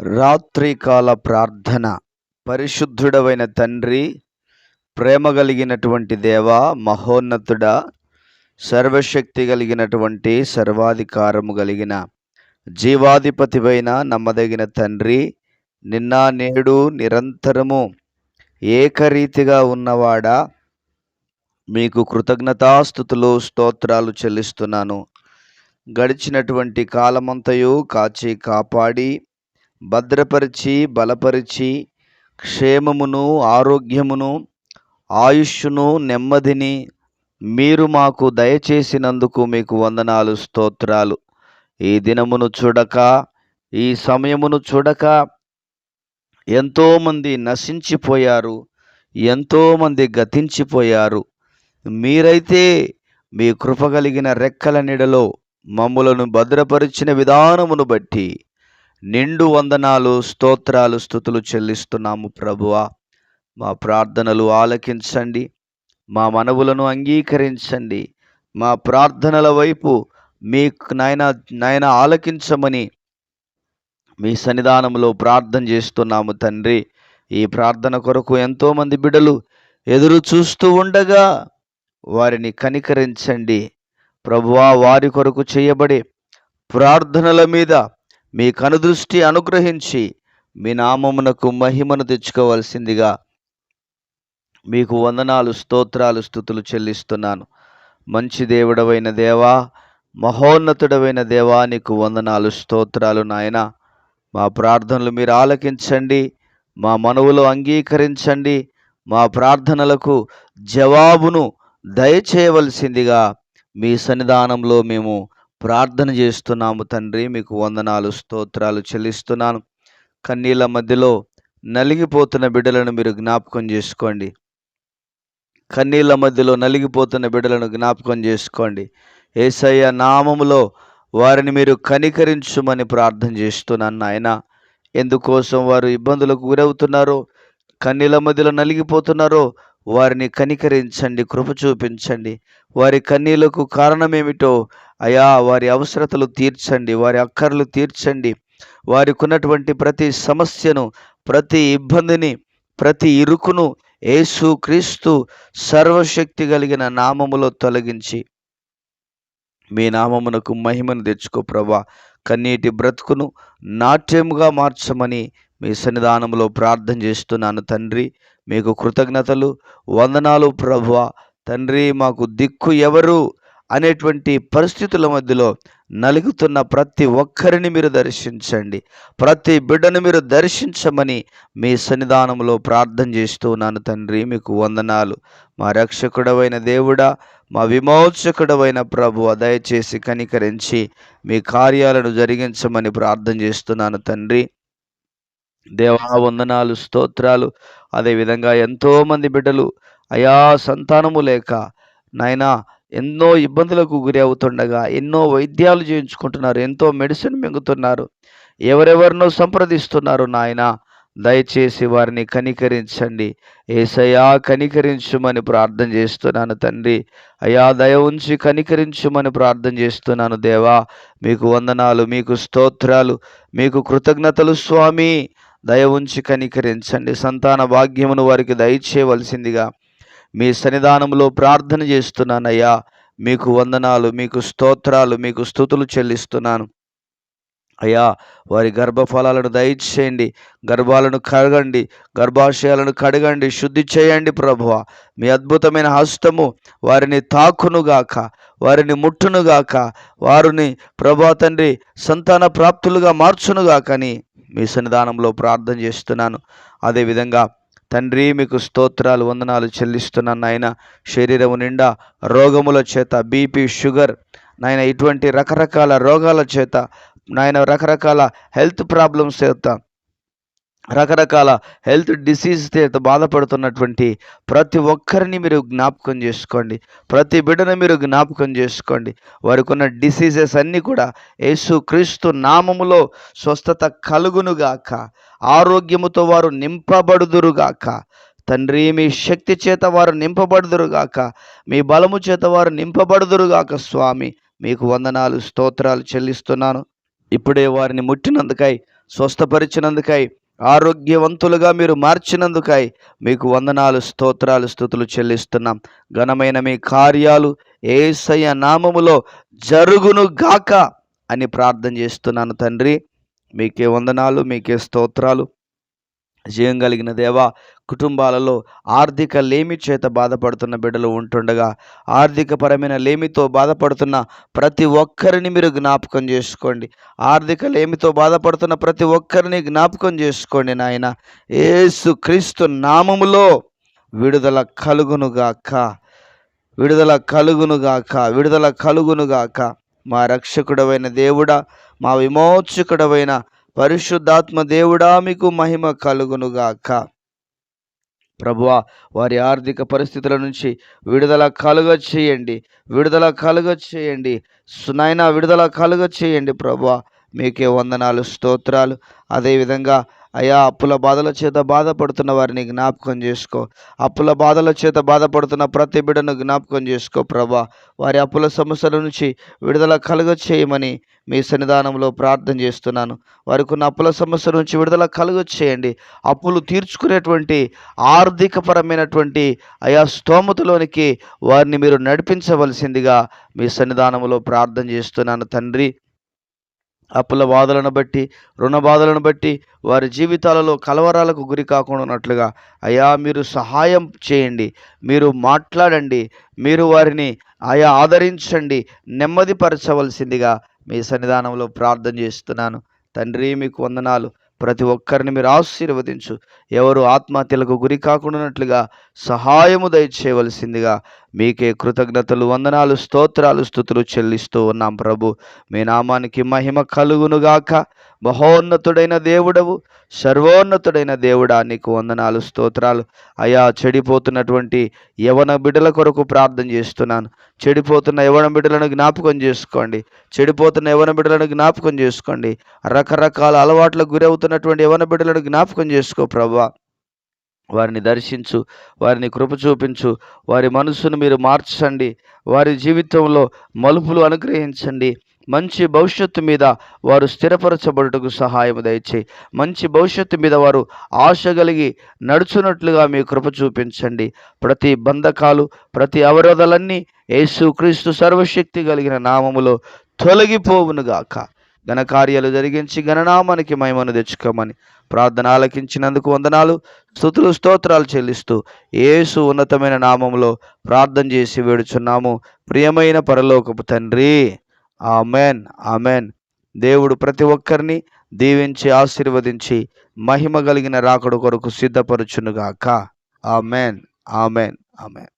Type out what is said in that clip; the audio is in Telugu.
రాత్రికాల ప్రార్థన. పరిశుద్ధుడవైన తండ్రి, ప్రేమ కలిగినటువంటి దేవా, మహోన్నతుడా, సర్వశక్తి కలిగినటువంటి సర్వాధికారము కలిగిన జీవాధిపతివైన నమ్మదగిన తండ్రి, నిన్న నేడు నిరంతరము ఏకరీతిగా ఉన్నవాడా, మీకు కృతజ్ఞతాస్తుతులు స్తోత్రాలు చెల్లిస్తున్నాను. గడిచినటువంటి కాలమంతయు కాచి కాపాడి భద్రపరిచి బలపరిచి క్షేమమును ఆరోగ్యమును ఆయుష్ను నెమ్మదిని మీరు మాకు దయచేసినందుకు మీకు వందనాలు స్తోత్రాలు. ఈ దినమును చూడక, ఈ సమయమును చూడక ఎంతోమంది నశించిపోయారు, ఎంతోమంది గతించిపోయారు. మీరైతే మీ కృప కలిగిన రెక్కల నీడలో మమ్ములను భద్రపరిచిన విధానమును బట్టి నిండు వందనాలు స్తోత్రాలు స్తుతులు చెల్లిస్తున్నాము ప్రభువా. మా ప్రార్థనలు ఆలకించండి, మా మనవులను అంగీకరించండి. మా ప్రార్థనల వైపు మీకు నాయన ఆలకించమని మీ సన్నిధానంలో ప్రార్థన చేస్తున్నాము తండ్రి. ఈ ప్రార్థన కొరకు ఎంతోమంది బిడ్డలు ఎదురు చూస్తూ ఉండగా వారిని కనికరించండి ప్రభువా. వారి కొరకు చేయబడే ప్రార్థనల మీద మీ కనుదృష్టి అనుగ్రహించి మీ నామమునకు మహిమను తెచ్చుకోవాల్సిందిగా మీకు వందనాలు స్తోత్రాలు స్తుతులు చెల్లిస్తున్నాను. మంచి దేవుడవైన దేవా, మహోన్నతుడవైన దేవా, నీకు వందనాలు స్తోత్రాలు నాయన. మా ప్రార్థనలు మీరు ఆలకించండి, మా మనవులు అంగీకరించండి, మా ప్రార్థనలకు జవాబును దయచేయవలసిందిగా మీ సన్నిధానంలో మేము ప్రార్థన చేస్తున్నాము తండ్రి. మీకు వందనాలు స్తోత్రాలు చెల్లిస్తున్నాను. కన్నీళ్ళ మధ్యలో నలిగిపోతున్న బిడ్డలను మీరు జ్ఞాపకం చేసుకోండి. కన్నీళ్ళ మధ్యలో నలిగిపోతున్న బిడ్డలను జ్ఞాపకం చేసుకోండి. యేసయ్య నామములో వారిని మీరు కనికరించుమని ప్రార్థన చేస్తున్నాను నాయన. ఎందుకోసం వారు ఇబ్బందులకు గురవుతున్నారో, కన్నీళ్ళ మధ్యలో నలిగిపోతున్నారో వారిని కనికరించండి, కృప చూపించండి. వారి కన్నీళ్లకు కారణమేమిటో అయా వారి అవసరతలు తీర్చండి, వారి అక్కర్లు తీర్చండి. వారికి ఉన్నటువంటి ప్రతి సమస్యను, ప్రతి ఇబ్బందిని, ప్రతి ఇరుకును యేసు క్రీస్తు సర్వశక్తి కలిగిన నామములో తొలగించి మీ నామమునకు మహిమను తెచ్చుకో ప్రభా. కన్నీటి బ్రతుకును నాట్యముగా మార్చమని మీ సన్నిధానంలో ప్రార్థన చేస్తున్నాను తండ్రి. మీకు కృతజ్ఞతలు వందనాలు ప్రభువా. తండ్రి, మాకు దిక్కు ఎవరు అనేటువంటి పరిస్థితుల మధ్యలో నలుగుతున్న ప్రతి ఒక్కరిని మీరు దర్శించండి, ప్రతి బిడ్డను మీరు దర్శించమని మీ సన్నిధానంలో ప్రార్థన చేస్తూ ఉన్నాను తండ్రి. మీకు వందనాలు. మా రక్షకుడవైన దేవుడా, మా విమోచకుడవైన ప్రభువా, దయచేసి కనికరించి మీ కార్యాలను జరిగించమని ప్రార్థన చేస్తున్నాను తండ్రి. దేవా వందనాలు స్తోత్రాలు. అదేవిధంగా ఎంతోమంది బిడ్డలు అయా సంతానము లేక నాయనా ఎన్నో ఇబ్బందులకు గురి అవుతుండగా ఎన్నో వైద్యాలు చేయించుకుంటున్నారు, ఎంతో మెడిసిన్ మింగుతున్నారు, ఎవరెవరినో సంప్రదిస్తున్నారు నాయన. దయచేసి వారిని కనికరించండి యేసయ్యా, కనికరించుమని ప్రార్థన చేస్తున్నాను తండ్రి. అయా దయ ఉంచి కనికరించుమని ప్రార్థన చేస్తున్నాను దేవా. మీకు వందనాలు, మీకు స్తోత్రాలు, మీకు కృతజ్ఞతలు స్వామి. దయ ఉంచి కనికరించండి. సంతాన భాగ్యమును వారికి దయచేయవలసిందిగా మీ సన్నిధానంలో ప్రార్థన చేస్తున్నానయ్యా. మీకు వందనాలు, మీకు స్తోత్రాలు, మీకు స్తుతులు చెల్లిస్తున్నాను అయ్యా. వారి గర్భఫలాలను దయచేయండి, గర్భాలను కడగండి, గర్భాశయాలను కడగండి, శుద్ధి చేయండి ప్రభువా. మీ అద్భుతమైన హస్తము వారిని తాకునుగాక, వారిని ముట్టునుగాక, వారిని ప్రభా తండ్రి సంతాన ప్రాప్తులుగా మార్చునుగాకని మీ సన్నిధానంలో ప్రార్థన చేస్తున్నాను. అదేవిధంగా తండ్రి, మీకు స్తోత్రాలు వందనాలు చెల్లిస్తున్నాను నాయన. శరీరము నిండా రోగముల చేత, బీపీ, షుగర్ నాయన, ఇటువంటి రకరకాల రోగాల చేత నాయన, రకరకాల హెల్త్ ప్రాబ్లమ్స్ చేత, రకరకాల హెల్త్ డిసీజ్ చేత బాధపడుతున్నటువంటి ప్రతి ఒక్కరిని మీరు జ్ఞాపకం చేసుకోండి, ప్రతి బిడ్డను మీరు జ్ఞాపకం చేసుకోండి. వారికి ఉన్న డిసీజెస్ అన్నీ కూడా యేసు క్రీస్తు నామములో స్వస్థత కలుగునుగాక, ఆరోగ్యముతో వారు నింపబడుదురుగాక. తండ్రి, మీ శక్తి చేత వారు నింపబడుదురుగాక, మీ బలము చేత వారు నింపబడుదురుగాక స్వామి. మీకు వందనాలు స్తోత్రాలు చెల్లిస్తున్నాను. ఇప్పుడే వారిని ముట్టినందుకై స్వస్థపరిచినందుకై, ఆరోగ్యవంతులుగా మీరు మార్చినందుకై మీకు వందనాలు, స్తోత్రాలు, స్తుతులు చెల్లిస్తున్నాం. ఘనమైన మీ కార్యాలు యేసయ్య నామములో జరుగును గాక అని ప్రార్థన చేస్తున్నాను తండ్రి. మీకే వందనాలు, మీకే స్తోత్రాలు. జయం కలిగిన దేవా, కుటుంబాలలో ఆర్థిక లేమి చేత బాధపడుతున్న బిడ్డలు ఉంటుండగా, ఆర్థికపరమైన లేమితో బాధపడుతున్న ప్రతి ఒక్కరిని మీరు జ్ఞాపకం చేసుకోండి. ఆర్థిక లేమితో బాధపడుతున్న ప్రతి ఒక్కరిని జ్ఞాపకం చేసుకోండి నాయన. యేసు క్రీస్తు నామములో విడుదల కలుగునుగాక, విడుదల కలుగునుగాక, విడుదల కలుగునుగాక. మా రక్షకుడవైన దేవుడా, మా విమోచకుడవైన పరిశుద్ధాత్మ దేవుడా, మీకు మహిమ కలుగునుగాక. ప్రభువా, వారి ఆర్థిక పరిస్థితుల నుంచి విడుదల కలుగ చేయండి, విడుదల కలుగ చేయండి నాయనా, విడుదల కలుగ చేయండి ప్రభువా. మీకే వందనాలు, స్తోత్రాలు. అదేవిధంగా అయా, అప్పుల బాధల చేత బాధపడుతున్న వారిని జ్ఞాపకం చేసుకో. అప్పుల బాధల చేత బాధపడుతున్న ప్రతి బిడ్డను జ్ఞాపకం చేసుకో ప్రభా. వారి అప్పుల సమస్యల నుంచి విడుదల కలుగ చేయమని మీ సన్నిధానంలో ప్రార్థన చేస్తున్నాను. వారికి ఉన్న అప్పుల సమస్య నుంచి విడుదల కలుగ చేయండి. అప్పులు తీర్చుకునేటువంటి ఆర్థికపరమైనటువంటి అయా స్తోమతలోనికి వారిని మీరు నడిపించవలసిందిగా మీ సన్నిధానంలో ప్రార్థన చేస్తున్నాను తండ్రి. అప్పుల బాధలను బట్టి, రుణ బాధలను బట్టి వారి జీవితాలలో కలవరాలకు గురి కాకుండా ఉన్నట్లుగా అయా మీరు సహాయం చేయండి, మీరు మాట్లాడండి, మీరు వారిని అయా ఆదరించండి, నెమ్మదిపరచవలసిందిగా మీ సన్నిధానంలో ప్రార్థన చేస్తున్నాను తండ్రి. మీకు వందనాలు. ప్రతి ఒక్కరిని మీరు ఆశీర్వదించు. ఎవరు ఆత్మహత్యలకు గురి కాకుండానట్లుగా సహాయము దయచేయవలసిందిగా మీకే కృతజ్ఞతలు, వందనాలు, స్తోత్రాలు, స్తుతులు చెల్లిస్తూ ఉన్నాం ప్రభు. మీ నామానికి మహిమ కలుగునుగాక. మహోన్నతుడైన దేవుడవు, సర్వోన్నతుడైన దేవుడా, నీకు వందనాలు, స్తోత్రాలు. అయా, చెడిపోతున్నటువంటి యవన బిడ్డల కొరకు ప్రార్థన చేస్తున్నాను. చెడిపోతున్న యవన బిడ్డలను జ్ఞాపకం చేసుకోండి, చెడిపోతున్న యవన బిడ్డలను జ్ఞాపకం చేసుకోండి. రకరకాల అలవాట్లకు గురవుతున్నటువంటి యవన బిడ్డలను జ్ఞాపకం చేసుకో ప్రభువా. వారిని దర్శించు, వారిని కృప చూపించు, వారి మనసును మీరు మార్చండి, వారి జీవితంలో మలుపులు అనుగ్రహించండి. మంచి భవిష్యత్తు మీద వారు స్థిరపరచబడుటకు సహాయం దయచేయి. మంచి భవిష్యత్తు మీద వారు ఆశ కలిగి నడుచున్నట్లుగా మీ కృప చూపించండి. ప్రతి బంధకాలు, ప్రతి అవరోధాలన్నీ యేసుక్రీస్తు సర్వశక్తి కలిగిన నామములో తొలగిపోవునుగాక. ఘనకార్యాలు జరిగించి ఘననామానికి మహిమను తెచ్చుకోమని ప్రార్థన ఆలకించినందుకు వందనాలు, స్తుతులు, స్తోత్రాలు చెల్లిస్తూ యేసు ఉన్నతమైన నామములో ప్రార్థన చేసి వేడుచున్నాము ప్రియమైన పరలోకపు తండ్రి. Amen, amen. దేవుడు ప్రతి ఒక్కరిని దీవించి ఆశీర్వదించి మహిమ కలిగిన రాకడ కొరకు సిద్ధపరచునుగాక. Amen, amen, amen.